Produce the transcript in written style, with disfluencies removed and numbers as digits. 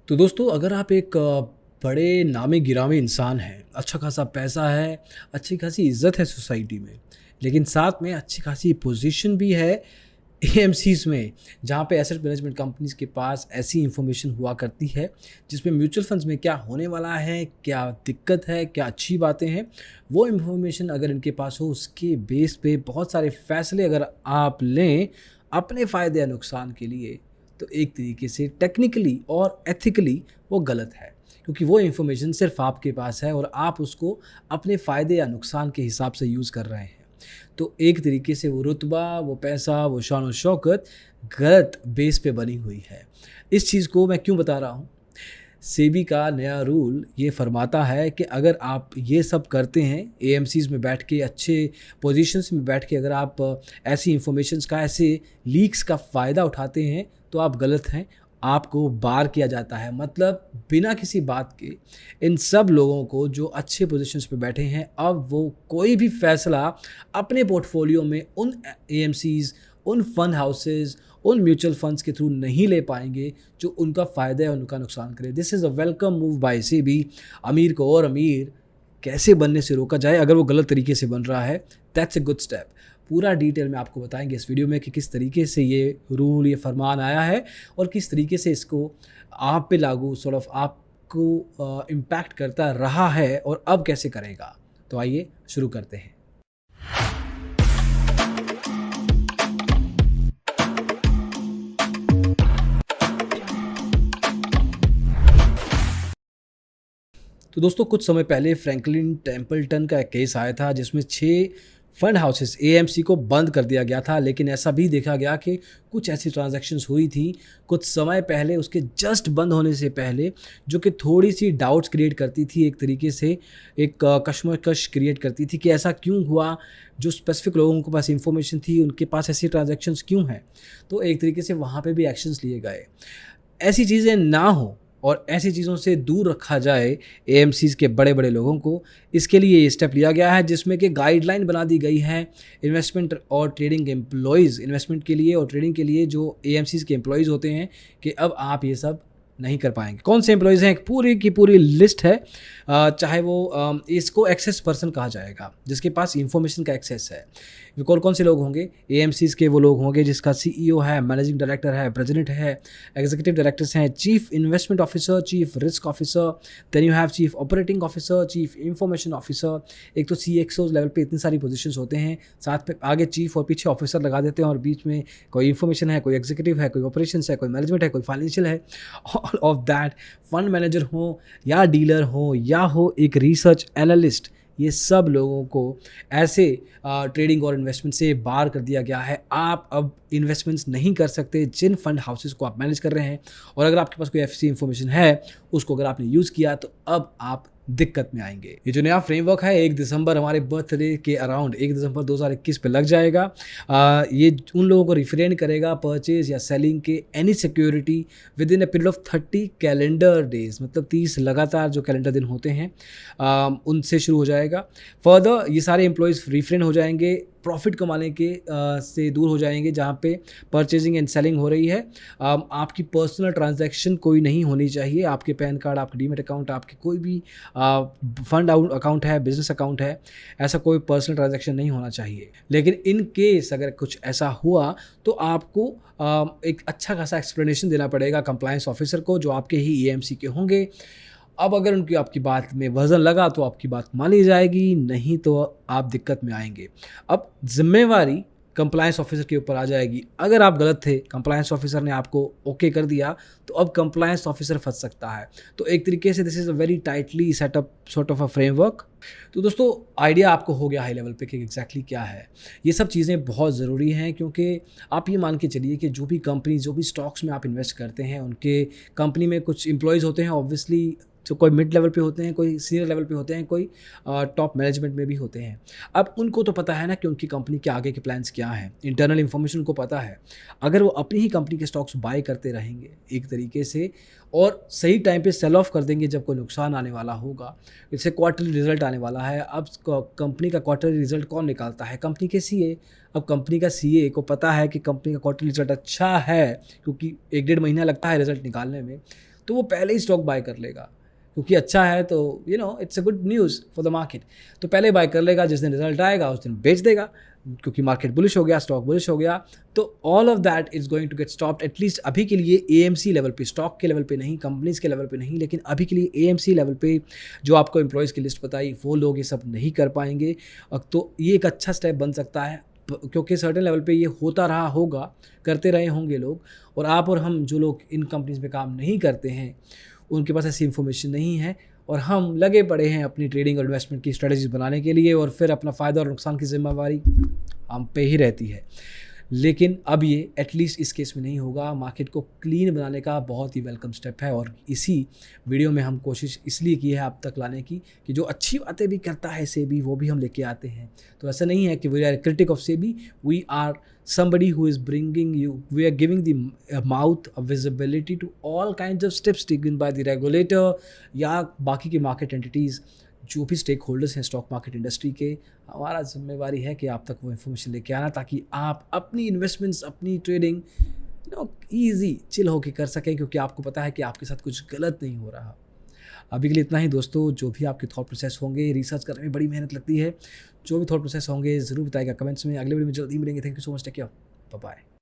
तो दोस्तों अगर आप एक बड़े नामी-गिरामी इंसान हैं, अच्छा खासा पैसा है, अच्छी खासी इज़्ज़त है सोसाइटी में, लेकिन साथ में अच्छी खासी पोज़ीशन भी है एएमसीज़ में, जहाँ पे एसेट मैनेजमेंट कंपनीज़ के पास ऐसी इन्फॉर्मेशन हुआ करती है, जिसमें म्यूचुअल फंड्स में क्या होने वाला है, क्या दिक्कत है, क्या अच्छी बातें हैं, वो इन्फॉर्मेशन अगर इनके पास हो, उसके बेस पे बहुत सारे फ़ैसले अगर आप लें, अपने फ़ायदे या नुकसान के लिए, तो एक तरीके से टेक्निकली और एथिकली वो गलत है, क्योंकि वो इन्फॉर्मेशन सिर्फ़ आपके पास है और आप उसको अपने फ़ायदे या नुकसान के हिसाब से यूज़ कर रहे हैं। तो एक तरीके से वो रुतबा, वो पैसा, वो शान और शौकत गलत बेस पे बनी हुई है। इस चीज़ को मैं क्यों बता रहा हूँ? सेबी का नया रूल ये फरमाता है कि अगर आप ये सब करते हैं, एएमसीज़ में बैठ के अच्छे पोजीशंस में बैठ के अगर आप ऐसी इन्फॉर्मेशंस का, ऐसे लीक्स का फ़ायदा उठाते हैं, तो आप गलत हैं। आपको बार किया जाता है। मतलब बिना किसी बात के इन सब लोगों को जो अच्छे पोजीशंस पे बैठे हैं, अब वो कोई भी फ़ैसला अपने पोर्टफोलियो में उन एएमसीज़, उन फंड हाउसेज़, उन म्यूचुअल फंड्स के थ्रू नहीं ले पाएँगे जो उनका फ़ायदा और उनका नुकसान करे। This is a welcome move by SEBI. अमीर को और अमीर कैसे बनने से रोका जाए अगर वो गलत तरीके से बन रहा है, दैट्स अ गुड स्टेप। पूरा डिटेल में आपको बताएँगे इस वीडियो में कि किस तरीके से ये रूल, ये फरमान आया है और किस तरीके से इसको आप पे लागू आपको इम्पैक्ट करता रहा है और अब कैसे करेगा। तो आइए शुरू करते हैं। तो दोस्तों कुछ समय पहले फ्रैंकलिन टेम्पल्टन का एक केस आया था जिसमें 6 फंड हाउसेस एएमसी को बंद कर दिया गया था, लेकिन ऐसा भी देखा गया कि कुछ ऐसी ट्रांजैक्शंस हुई थी कुछ समय पहले, उसके जस्ट बंद होने से पहले, जो कि थोड़ी सी डाउट्स क्रिएट करती थी, एक तरीके से एक कशमकश क्रिएट करती थी कि ऐसा क्यों हुआ, जो स्पेसिफिक लोगों के पास इंफॉर्मेशन थी उनके पास ऐसी ट्रांजैक्शंस क्यों हैं। तो एक तरीके से वहाँ पे भी एक्शंस लिए गए। ऐसी चीज़ें ना हो और ऐसी चीज़ों से दूर रखा जाए एएमसीज़ के बड़े-बड़े लोगों को, इसके लिए ये स्टेप लिया गया है जिसमें कि गाइडलाइन बना दी गई है इन्वेस्टमेंट और ट्रेडिंग एम्प्लॉइज़, इन्वेस्टमेंट के लिए और ट्रेडिंग के लिए जो एएमसीज़ के एम्प्लॉइज़ होते हैं कि अब आप ये सब नहीं कर पाएँगे। कौन से एम्प्लॉइज़ हैं, एक पूरी की पूरी लिस्ट है। चाहे वो इसको एक्सेस पर्सन कहा जाएगा, जिसके पास इन्फॉर्मेशन का एक्सेस है। वो कौन-कौन से लोग होंगे? एएमसीज़ के वो लोग होंगे जिसका सीईओ है, मैनेजिंग डायरेक्टर है, प्रेज़िडेंट है, एग्ज़ीक्यूटिव डायरेक्टर्स हैं, chief investment officer, chief risk officer, then you have chief operating officer, chief information officer. एक तो सीएक्सओ लेवल पे इतनी सारी पोज़ीशंस होते हैं, साथ में आगे चीफ़ और पीछे ऑफ़िसर लगा देते हैं और बीच में कोई इन्फॉर्मेशन है, कोई एग्ज़ीक्यूटिव है, कोई ऑपरेशंस है, कोई मैनेजमेंट है, कोई फाइनेंशियल है। All of that, fund manager हो या डीलर हो या हो एक रिसर्च एनालिस्ट, ये सब लोगों को ऐसे ट्रेडिंग और इन्वेस्टमेंट से बाहर कर दिया गया है। आप अब इन्वेस्टमेंट्स नहीं कर सकते जिन फंड हाउसेस को आप मैनेज कर रहे हैं, और अगर आपके पास कोई ऐसी इन्फॉर्मेशन है, उसको अगर आपने यूज़ किया तो अब आप दिक्कत में आएंगे। ये जो नया फ्रेमवर्क है 1 दिसंबर हमारे बर्थडे के अराउंड 1 दिसंबर 2021 पे लग जाएगा। ये उन लोगों को रिफ्रेन करेगा परचेज या सेलिंग के any security with in a period of 30 calendar days, मतलब 30 लगातार जो कैलेंडर दिन होते हैं उनसे शुरू हो जाएगा। फर्दर ये सारे एम्प्लॉयज़ रिफ्रेन हो जाएंगे, प्रॉफिट कमाने के से दूर हो जाएंगे जहाँ पे परचेजिंग एंड सेलिंग हो रही है। आपकी पर्सनल ट्रांजैक्शन कोई नहीं होनी चाहिए। आपके पैन कार्ड, आपके डीमैट अकाउंट, आपके कोई भी फंड अकाउंट है, बिजनेस अकाउंट है, ऐसा कोई पर्सनल ट्रांजैक्शन नहीं होना चाहिए। लेकिन इन केस अगर कुछ ऐसा हुआ तो आपको एक अच्छा खासा एक्सप्लेनेशन देना पड़ेगा कंप्लायंस ऑफिसर को, जो आपके ही एएमसी के होंगे। अब अगर उनकी आपकी बात में वज़न लगा तो आपकी बात मानी जाएगी, नहीं तो आप दिक्कत में आएँगे। अब ज़िम्मेवारी कंप्लायंस ऑफिसर के ऊपर आ जाएगी। अगर आप गलत थे, कंप्लायंस ऑफिसर ने आपको ओके कर दिया, तो अब कंप्लायंस ऑफिसर फँस सकता है। तो एक तरीके से this is a very tightly setup sort of a framework. तो दोस्तों आइडिया आपको हो गया हाई लेवल पे कि एग्जैक्टली क्या है। ये सब चीज़ें बहुत ज़रूरी हैं, क्योंकि आप ये मान के चलिए कि जो भी कंपनी, जो भी स्टॉक्स में आप इन्वेस्ट करते हैं, उनके कंपनी में कुछ एम्प्लॉयज़ होते हैं ऑब्वियसली, जो कोई मिड लेवल पे होते हैं, कोई सीनियर लेवल पे होते हैं, कोई टॉप मैनेजमेंट में भी होते हैं। अब उनको तो पता है ना कि उनकी कंपनी के आगे के प्लान्स क्या हैं, इंटरनल इन्फॉर्मेशन उनको पता है। अगर वो अपनी ही कंपनी के स्टॉक्स बाय करते रहेंगे एक तरीके से और सही टाइम पे सेल ऑफ कर देंगे जब कोई नुकसान आने वाला होगा, जैसे क्वार्टरली रिजल्ट आने वाला है। अब कंपनी का क्वार्टरली रिजल्ट कौन निकालता है? कंपनी के सीए। अब कंपनी का सीए को पता है कि कंपनी का क्वार्टरली रिजल्ट अच्छा है, क्योंकि 1 डेढ़ महीना लगता है रिजल्ट निकालने में। तो वो पहले ही स्टॉक बाय कर लेगा, क्योंकि अच्छा है तो it's a good news for the market. तो पहले बाय कर लेगा, जिस दिन रिजल्ट आएगा उस दिन बेच देगा, क्योंकि मार्केट बुलिश हो गया, स्टॉक बुलिश हो गया। तो all of that is going to get stopped, at least अभी के लिए एएमसी लेवल पे, स्टॉक के लेवल पे नहीं, कंपनीज के लेवल पे नहीं, लेकिन अभी के लिए एएमसी लेवल पे जो आपको एम्प्लॉयज़ की लिस्ट बताई वो लोग ये सब नहीं कर पाएंगे। तो ये एक अच्छा स्टेप बन सकता है, क्योंकि सर्टेन लेवल पे ये होता रहा होगा, करते रहे होंगे लोग, और आप और हम जो लोग इन कंपनीज में काम नहीं करते हैं उनके पास ऐसी इन्फॉर्मेशन नहीं है, और हम लगे पड़े हैं अपनी ट्रेडिंग और इन्वेस्टमेंट की स्ट्रेटजीज बनाने के लिए, और फिर अपना फ़ायदा और नुकसान की जिम्मेवारी हम पे ही रहती है। लेकिन अब ये एटलीस्ट इस केस में नहीं होगा। मार्केट को क्लीन बनाने का बहुत ही वेलकम स्टेप है, और इसी वीडियो में हम कोशिश इसलिए की है आप तक लाने की कि जो अच्छी बातें भी करता है सेबी वो भी हम लेके आते हैं। तो ऐसा नहीं है कि we are critic of SEBI, we are somebody who is bringing you, we are giving the mouth of visibility to all kinds of steps taken by the regulator या बाकी के मार्केट एंटिटीज़ जो भी स्टेक होल्डर्स हैं stock market industry के। हमारा जिम्मेवारी है कि आप तक वो इन्फॉर्मेशन लेके आना, ताकि आप अपनी इन्वेस्टमेंट्स, अपनी ट्रेडिंग ईजी चिल होके कर सकें, क्योंकि आपको पता है कि आपके साथ कुछ गलत नहीं हो रहा। अभी के लिए इतना ही दोस्तों। जो भी आपके थॉट प्रोसेस होंगे, रिसर्च करने में बड़ी मेहनत लगती है, जो भी थॉट प्रोसेस होंगे ज़रूर बताइएगा कमेंट्स में। अगले वीडियो में जल्दी मिलेंगे। Thank you so much, take care, bye bye.